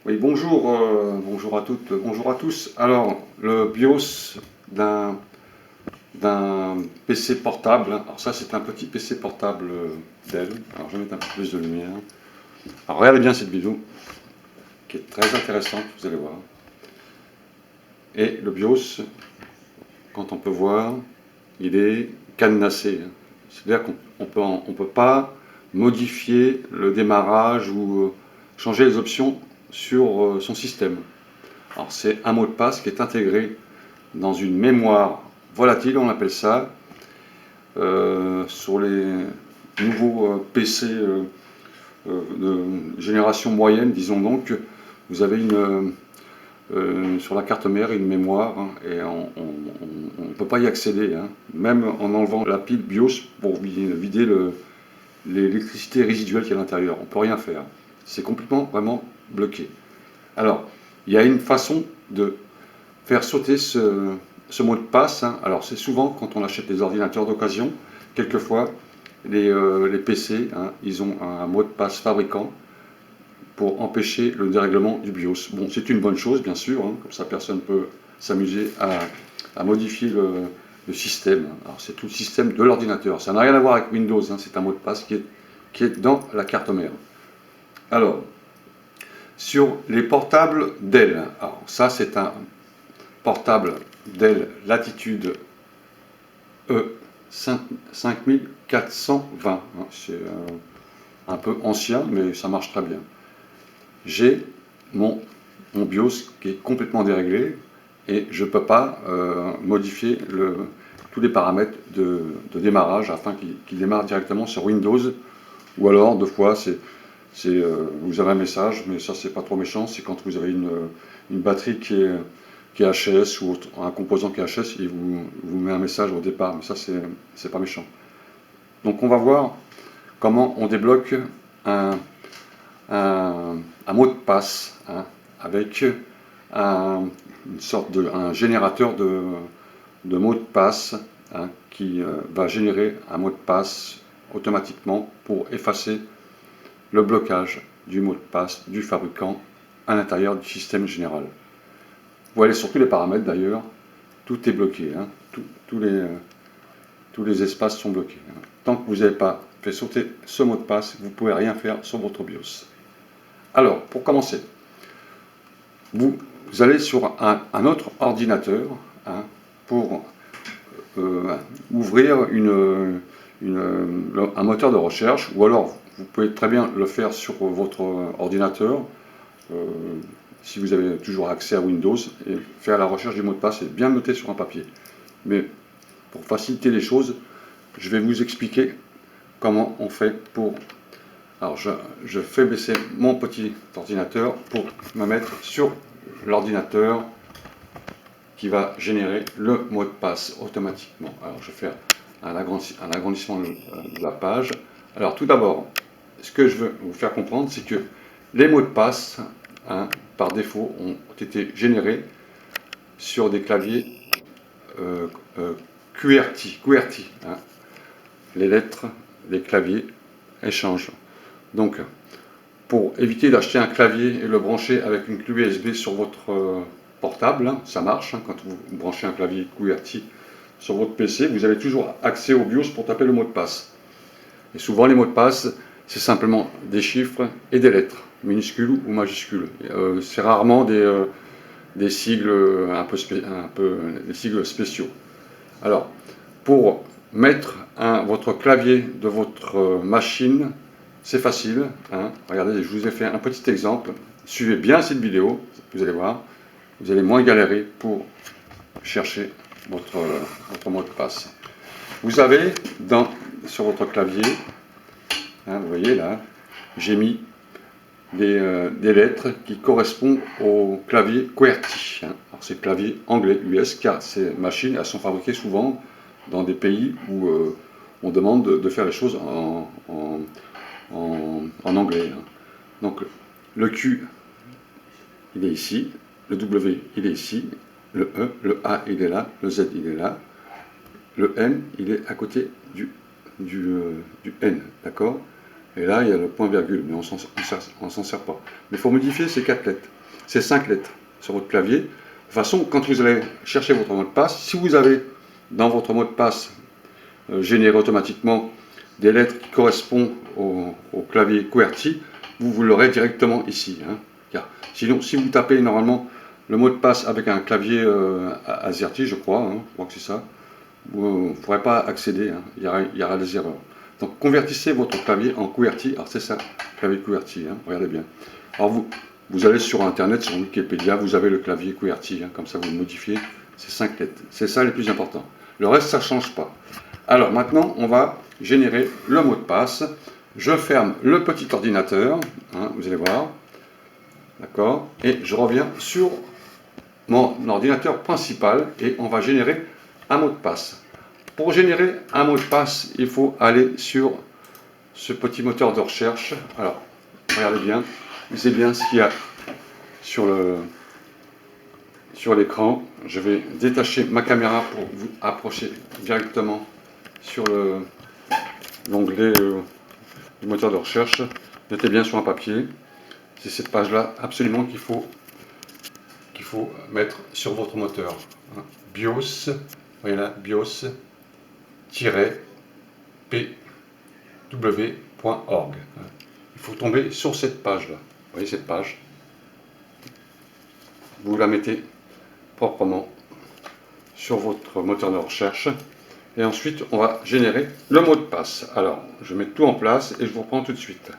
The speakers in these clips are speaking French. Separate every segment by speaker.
Speaker 1: Oui, bonjour, bonjour à toutes, bonjour à tous. Alors, le BIOS d'un PC portable. Alors ça, c'est un petit PC portable Dell. Alors, je vais mettre un peu plus de lumière. Alors, regardez bien cette vidéo, qui est très intéressante, vous allez voir. Et le BIOS, quand on peut voir, il est cadenassé. C'est-à-dire qu'on peut pas modifier le démarrage ou changer les options sur son système. Alors, c'est un mot de passe qui est intégré dans une mémoire volatile, on appelle ça, sur les nouveaux PC de génération moyenne, disons donc, vous avez sur la carte mère une mémoire, hein, et on ne peut pas y accéder, hein, même en enlevant la pile BIOS pour vider l'électricité résiduelle qui est à l'intérieur. On ne peut rien faire. C'est complètement, vraiment bloqué. Alors, il y a une façon de faire sauter ce mot de passe, hein. Alors c'est souvent quand on achète des ordinateurs d'occasion, quelquefois les PC, hein, ils ont un mot de passe fabricant pour empêcher le dérèglement du BIOS. Bon, c'est une bonne chose bien sûr, hein, comme ça personne ne peut s'amuser à modifier le système. Alors c'est tout le système de l'ordinateur, ça n'a rien à voir avec Windows, hein, c'est un mot de passe qui est dans la carte mère. Alors, sur les portables Dell, alors ça c'est un portable Dell Latitude E 5420. C'est un peu ancien, mais ça marche très bien. J'ai mon BIOS qui est complètement déréglé et je ne peux pas modifier tous les paramètres de démarrage afin qu'il démarre directement sur Windows. Ou alors, deux fois, vous avez un message, mais ça c'est pas trop méchant, c'est quand vous avez une batterie qui est HS ou un composant qui est HS, il vous met un message au départ, mais ça c'est pas méchant. Donc on va voir comment on débloque un mot de passe, hein, avec une sorte un générateur de mots de passe, hein, qui va générer un mot de passe automatiquement pour effacer le blocage du mot de passe du fabricant à l'intérieur du système général. Vous voyez sur tous les paramètres d'ailleurs, tout est bloqué, hein. Tous les espaces sont bloqués, hein. Tant que vous n'avez pas fait sauter ce mot de passe, vous ne pouvez rien faire sur votre BIOS. Alors, pour commencer, vous allez sur un autre ordinateur, hein, pour ouvrir un moteur de recherche, ou alors vous pouvez très bien le faire sur votre ordinateur, si vous avez toujours accès à Windows, et faire la recherche du mot de passe et bien noter sur un papier. Mais pour faciliter les choses, je vais vous expliquer comment on fait pour... Alors je fais baisser mon petit ordinateur pour me mettre sur l'ordinateur qui va générer le mot de passe automatiquement. Alors je vais faire un agrandissement de la page. Alors tout d'abord, ce que je veux vous faire comprendre, c'est que les mots de passe, hein, par défaut, ont été générés sur des claviers QWERTY. Hein. Les lettres, les claviers, elles changent. Donc, pour éviter d'acheter un clavier et le brancher avec une clé USB sur votre portable, hein, ça marche, hein, quand vous branchez un clavier QWERTY sur votre PC, vous avez toujours accès au BIOS pour taper le mot de passe. Et souvent, les mots de passe, c'est simplement des chiffres et des lettres, minuscules ou majuscules. C'est rarement des sigles des sigles spéciaux. Alors, pour mettre votre clavier de votre machine, c'est facile, hein. Regardez, je vous ai fait un petit exemple. Suivez bien cette vidéo, vous allez voir, vous allez moins galérer pour chercher votre mot de passe. Vous avez sur votre clavier, hein, vous voyez là, j'ai mis des lettres qui correspondent au clavier QWERTY. Hein. Alors c'est le clavier anglais US, car ces machines, elles sont fabriquées souvent dans des pays où on demande de faire les choses en anglais. Hein. Donc le Q, il est ici, le W, il est ici, le E, le A, il est là, le Z, il est là, le N, il est à côté du N, d'accord? Et là, il y a le point virgule, mais on ne s'en sert pas. Mais il faut modifier ces 4 lettres. ces 5 lettres sur votre clavier. De toute façon, quand vous allez chercher votre mot de passe, si vous avez dans votre mot de passe généré automatiquement des lettres qui correspondent au clavier QWERTY, vous l'aurez directement ici. Hein. Car sinon, si vous tapez normalement le mot de passe avec un clavier AZERTY, je crois que c'est ça, vous ne pourrez pas accéder, hein. Il y aura des erreurs. Donc convertissez votre clavier en QWERTY, alors c'est ça, clavier QWERTY, hein. Regardez bien. Alors vous allez sur internet, sur Wikipédia, vous avez le clavier QWERTY, hein. Comme ça vous modifiez ces 5 lettres. C'est ça le plus important. Le reste, ça ne change pas. Alors maintenant, on va générer le mot de passe. Je ferme le petit ordinateur, hein, vous allez voir, d'accord, et je reviens sur mon ordinateur principal et on va générer un mot de passe. Pour générer un mot de passe, il faut aller sur ce petit moteur de recherche. Alors, regardez bien, lisez bien ce qu'il y a sur l'écran. Je vais détacher ma caméra pour vous approcher directement sur l'onglet du moteur de recherche. Mettez bien sur un papier. C'est cette page-là absolument qu'il faut mettre sur votre moteur. BIOS, voyez là, BIOS-pw.org. Il faut tomber sur cette page-là. Vous voyez cette page? Vous la mettez proprement sur votre moteur de recherche. Et ensuite, on va générer le mot de passe. Alors, je mets tout en place et je vous reprends tout de suite.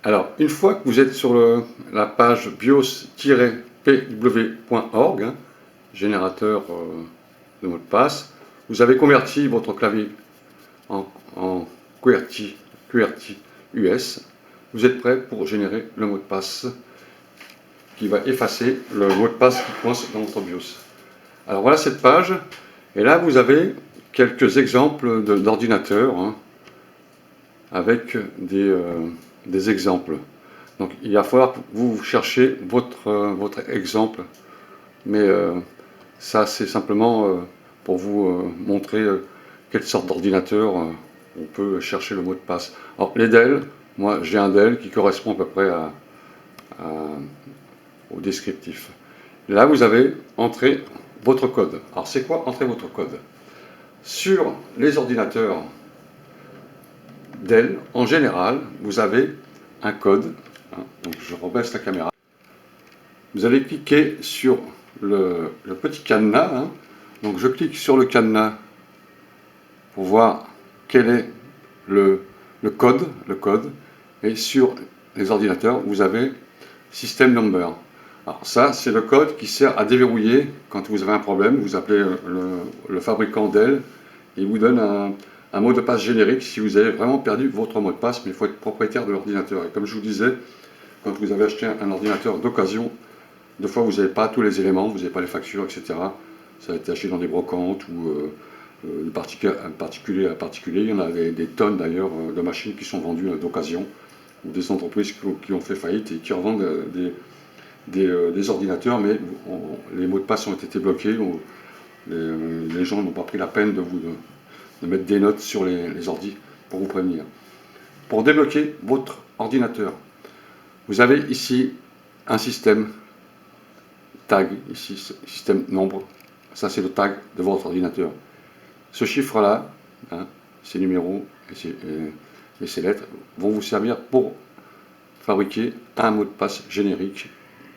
Speaker 1: Alors, une fois que vous êtes sur la page bios-pw.org, hein, générateur de mot de passe, vous avez converti votre clavier en QWERTY US. Vous êtes prêt pour générer le mot de passe qui va effacer le mot de passe qui coince dans votre BIOS. Alors voilà cette page. Et là, vous avez quelques exemples d'ordinateurs hein, avec des exemples. Donc, il va falloir que vous cherchiez votre exemple. Mais ça, c'est simplement pour vous montrer quelle sorte d'ordinateur on peut chercher le mot de passe. Alors, les Dell, moi, j'ai un Dell qui correspond à peu près au descriptif. Là, vous avez entré votre code. Alors, c'est quoi entrer votre code? Sur les ordinateurs Dell, en général, vous avez un code. Hein, donc, je rebaisse la caméra. Vous allez cliquer sur le petit cadenas. Hein, donc, je clique sur le cadenas pour voir quel est le code. Et sur les ordinateurs, vous avez System Number. Alors ça, c'est le code qui sert à déverrouiller quand vous avez un problème. Vous appelez le fabricant Dell et il vous donne un mot de passe générique si vous avez vraiment perdu votre mot de passe, mais il faut être propriétaire de l'ordinateur. Et comme je vous disais, quand vous avez acheté un ordinateur d'occasion, des fois vous n'avez pas tous les éléments, vous n'avez pas les factures, etc. Ça a été acheté dans des brocantes ou de particulier à particulier. Il y en a des tonnes d'ailleurs de machines qui sont vendues d'occasion ou des entreprises qui ont fait faillite et qui revendent des ordinateurs, mais les mots de passe ont été bloqués, les gens n'ont pas pris la peine de mettre des notes sur les ordis pour vous prévenir. Pour débloquer votre ordinateur, vous avez ici un système tag, ici système nombre, ça c'est le tag de votre ordinateur. Ce chiffre-là, hein, ces numéros et ces lettres vont vous servir pour fabriquer un mot de passe générique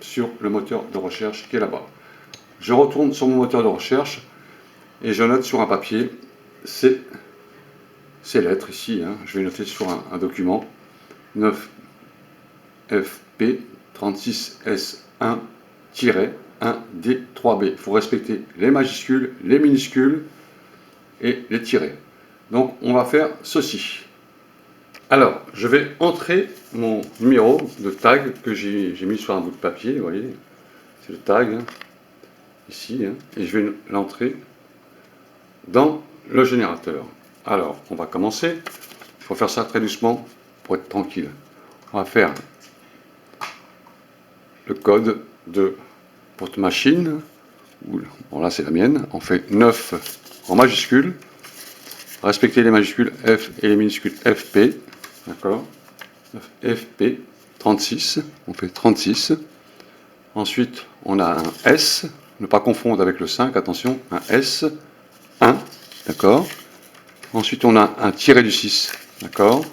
Speaker 1: sur le moteur de recherche qui est là-bas. Je retourne sur mon moteur de recherche et je note sur un papier ces lettres ici. Hein, je vais noter sur un document 9FP36S1-1D3B. Il faut respecter les majuscules, les minuscules et les tirets. Donc on va faire ceci. Alors, je vais entrer mon numéro de tag que j'ai mis sur un bout de papier, vous voyez, c'est le tag, hein, ici, hein, et je vais l'entrer dans le générateur. Alors, on va commencer, il faut faire ça très doucement pour être tranquille. On va faire le code de votre machine, bon là c'est la mienne, on fait 9 en majuscules, respectez les majuscules F et les minuscules FP, d'accord, FP 36, on fait 36, Ensuite, on a un S, ne pas confondre avec le 5, attention, un S, 1, d'accord. Ensuite, on a un tiré du 6, d'accord.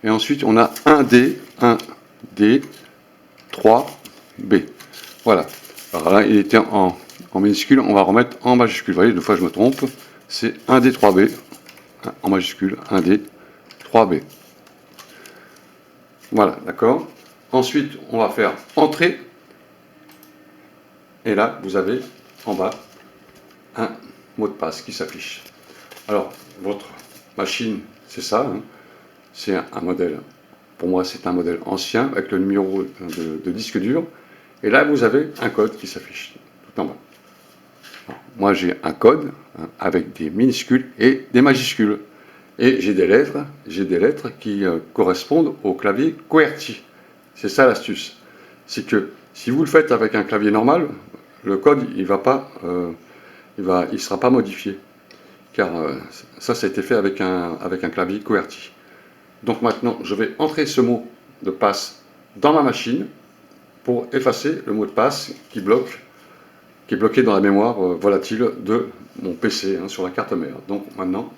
Speaker 1: Et ensuite, on a un D, 3B. Voilà. Alors là, il était en minuscule, on va remettre en majuscule. Vous voyez, deux fois je me trompe. C'est 1D, 3B, en majuscule, 1D, 3B. Voilà, d'accord. Ensuite, on va faire entrée. Et là, vous avez en bas un mot de passe qui s'affiche. Alors, votre machine, c'est ça. Hein. C'est un modèle, pour moi, c'est un modèle ancien avec le numéro de disque dur. Et là, vous avez un code qui s'affiche tout en bas. Alors, moi, j'ai un code hein, avec des minuscules et des majuscules. Et j'ai des lettres qui correspondent au clavier QWERTY. C'est ça l'astuce. C'est que si vous le faites avec un clavier normal, le code il sera pas modifié. Car ça a été fait avec un clavier QWERTY. Donc maintenant, je vais entrer ce mot de passe dans ma machine pour effacer le mot de passe qui est bloqué dans la mémoire volatile de mon PC hein, sur la carte mère. Donc maintenant,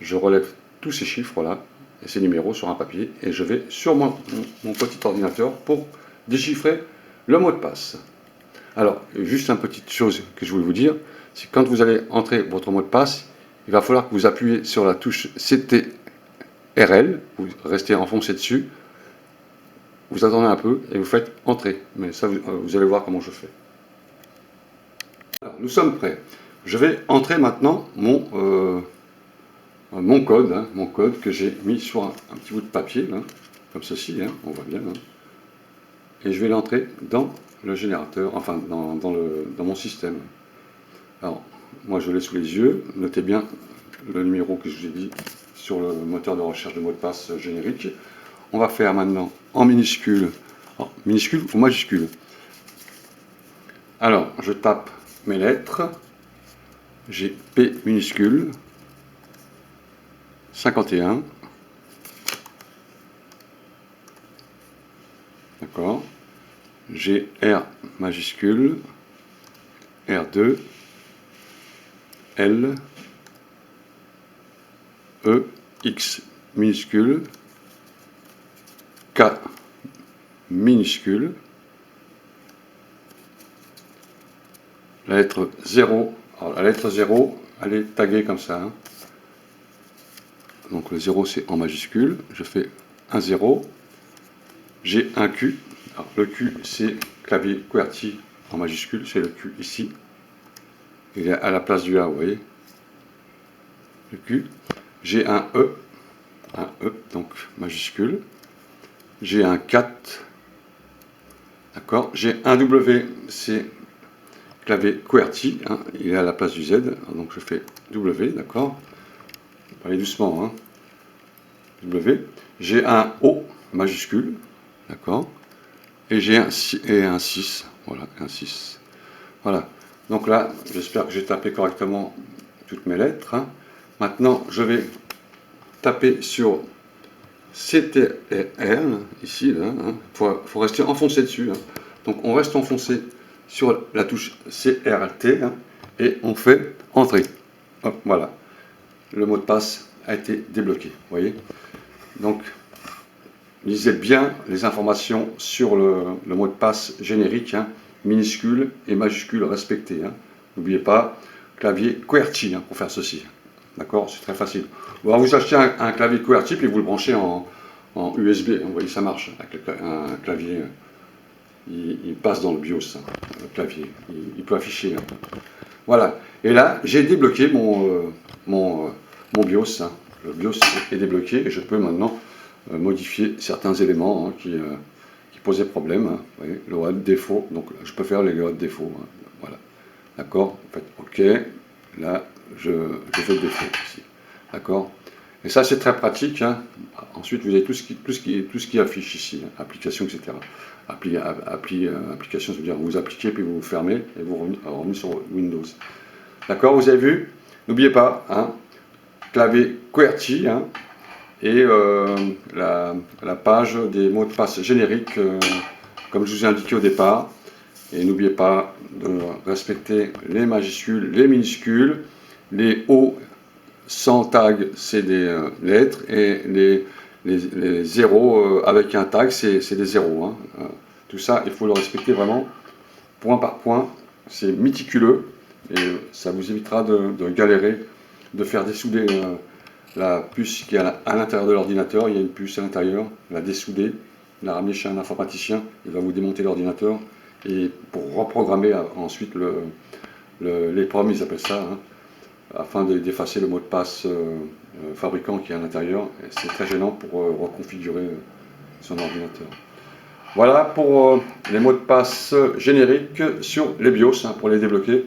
Speaker 1: je relève tous ces chiffres-là et ces numéros sur un papier et je vais sur mon petit ordinateur pour déchiffrer le mot de passe. Alors, juste une petite chose que je voulais vous dire, c'est que quand vous allez entrer votre mot de passe, il va falloir que vous appuyez sur la touche CTRL, vous restez enfoncé dessus, vous attendez un peu et vous faites entrer. Mais ça, vous allez voir comment je fais. Alors, nous sommes prêts. Je vais entrer maintenant mon code que j'ai mis sur un petit bout de papier, là, comme ceci, hein, on voit bien. Hein, et je vais l'entrer dans le générateur, enfin dans mon système. Alors, moi je l'ai sous les yeux, notez bien le numéro que je vous ai dit sur le moteur de recherche de mot de passe générique. On va faire maintenant en minuscule, minuscule ou majuscule. Alors, je tape mes lettres, j'ai P minuscule, 51, d'accord, j'ai R majuscule, R2, L, E, X minuscule, K minuscule, la lettre 0, alors la lettre 0, elle est taguée comme ça, hein. Donc le 0 c'est en majuscule, je fais un 0, j'ai un Q, alors le Q c'est clavier QWERTY en majuscule, c'est le Q ici, il est à la place du A, vous voyez, le Q, j'ai un E, donc majuscule, j'ai un 4, d'accord, j'ai un W, c'est clavier QWERTY, hein, il est à la place du Z, donc je fais W, d'accord, allez doucement, hein, W, j'ai un O majuscule, d'accord, et j'ai un 6, voilà, un 6, voilà, donc là, j'espère que j'ai tapé correctement toutes mes lettres, hein. Maintenant, je vais taper sur CTRL, ici, là, hein. Faut rester enfoncé dessus, hein. Donc on reste enfoncé sur la touche CRT, hein, et on fait entrer, hop, voilà, le mot de passe a été débloqué, vous voyez. Donc, lisez bien les informations sur le mot de passe générique, hein, minuscule et majuscule respectés. Hein. N'oubliez pas, clavier QWERTY hein, pour faire ceci. D'accord, c'est très facile. Bon, vous achetez un clavier QWERTY puis vous le branchez en USB. Hein, vous voyez, ça marche. Avec un clavier, il passe dans le BIOS, hein, le clavier. Il peut afficher. Hein. Voilà. Et là, j'ai débloqué mon BIOS. Hein. Le BIOS est débloqué et je peux maintenant modifier certains éléments hein, qui posaient problème. Hein. Vous voyez, le load défaut, donc je peux faire les load défaut. Hein. Voilà. D'accord. En fait, OK. Là, je fais le défaut ici. D'accord. Et ça, c'est très pratique. Hein. Ensuite, vous avez tout ce qui affiche ici, hein, application, etc. Application, ça veut dire vous appliquez puis vous fermez et vous revenez sur Windows. D'accord, vous avez vu? N'oubliez pas, hein, clavier QWERTY hein, et la page des mots de passe génériques, comme je vous ai indiqué au départ. Et n'oubliez pas de respecter les majuscules, les minuscules, les O sans tag, c'est des lettres, et les zéros avec un tag, c'est des zéros. Hein. Tout ça, il faut le respecter vraiment point par point. C'est méticuleux et ça vous évitera de galérer, de faire dessouder la puce qui est à l'intérieur de l'ordinateur. Il y a une puce à l'intérieur, la dessouder, la ramener chez un informaticien, il va vous démonter l'ordinateur, et pour reprogrammer ensuite les PROM, ils appellent ça, hein, afin d'effacer le mot de passe fabricant qui est à l'intérieur. C'est très gênant pour reconfigurer son ordinateur. Voilà pour les mots de passe génériques sur les BIOS, hein, pour les débloquer.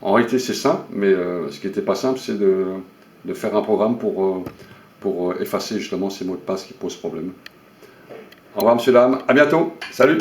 Speaker 1: En réalité c'est simple, mais ce qui n'était pas simple, c'est de faire un programme pour effacer justement ces mots de passe qui posent problème. Au revoir monsieur, dame, à bientôt, salut!